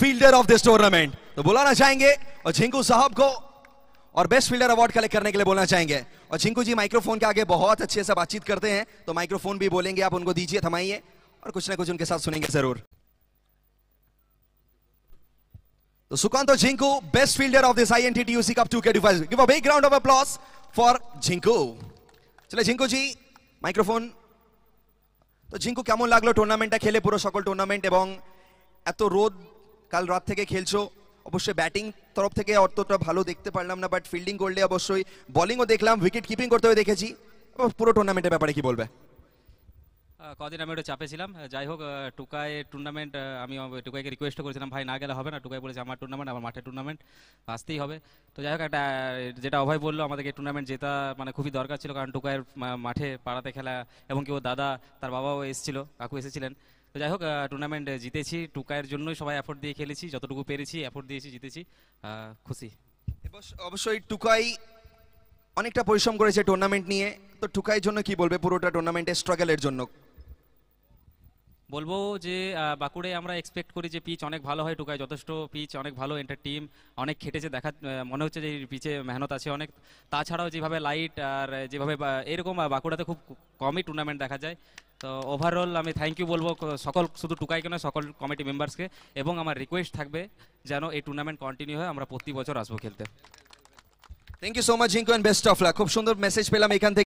Fielder of this tournament. तो बुलाना चाहेंगे और झिंकू साहब को और बेस्ट फील्डर अवार्ड कलेक्ट करने के लिए बोलना चाहेंगे। और झिंकू जी माइक्रोफोन के आगे बहुत अच्छे से बातचीत करते हैं, तो माइक्रोफोन भी बोलेंगे, आप उनको दीजिए, थमाइए और कुछ ना कुछ उनके साथ सुनेंगे जरूर। तो सुकांत और Jhinku, best fielder of this INTTUC Cup 2K25। Give a big round of applause for Jhinku. चले झिंकू जी माइक्रोफोन। तो झिंकू কেমন লাগলো টুর্নামেন্টটা খেলে, পুরো সকল টুর্নামেন্ট এবং এত রোদ কাল রাত থেকে খেলছো, অবশ্যই ব্যাটিং তরফ থেকে অতটা ভালো দেখতে পারলাম না, বাট ফিল্ডিং করলে অবশ্যই, বোলিংও দেখলাম, উইকেট কিপিং করতে হয়ে দেখেছি, পুরো টুর্নামেন্টের ব্যাপারে কি বলবে? কদিন আমি একটু চাপে ছিলাম, যাই হোক টুকাই টুর্নামেন্ট, আমি টুকাইকে রিকোয়েস্ট করেছিলাম ভাই না গেলে হবে না, টুকাই বলেছে আমার টুর্নামেন্ট, আমার মাঠের টুর্নামেন্ট, আসতেই হবে। তো যাই হোক একটা যেটা অভয় বললো, আমাদেরকে টুর্নামেন্ট জেতা মানে খুবই দরকার ছিল, কারণ টুকাইয়ের মাঠে পাড়াতে খেলা এবং কি ও দাদা তার বাবাও এসেছিল, কাকু এসেছিলেন। তো যাই হোক টুর্নামেন্ট জিতেছি, টুকাইয়ের জন্যই সবাই এফোর্ট দিয়ে খেলেছি, যতটুকু পেরেছি এফোর্ট দিয়েছি, জিতেছি, খুশি। অবশ্যই টুকাই অনেকটা পরিশ্রম করেছে টুর্নামেন্ট নিয়ে, তো টুকাইয়ের জন্য কি বলবে পুরোটা টুর্নামেন্টের স্ট্রাগলের জন্য? বলবো যে বাঁকুড়ে আমরা এক্সপেক্ট করি যে পিচ অনেক ভালো হয়, টুকায় যথেষ্ট পিচ অনেক ভালো, এন্টার টিম অনেক খেটেছে, দেখা মনে হচ্ছে যে এই পিচে মেহনত আছে অনেক। তাছাড়াও যেভাবে লাইট আর যেভাবে এরকম বাঁকুড়াতে খুব কমই টুর্নামেন্ট দেখা যায়। তো ওভারঅল আমি থ্যাংক ইউ বলবো সকল, শুধু টুকাইকে নয় সকল কমিটি মেম্বার্সকে, এবং আমার রিকোয়েস্ট থাকবে যেন এই টুর্নামেন্ট কন্টিনিউ হয়, আমরা প্রতি বছর আসবো খেলতে। Thank you so much Jhinku and best of luck. খুব সুন্দর মেসেজ পেলাম এখান থেকে।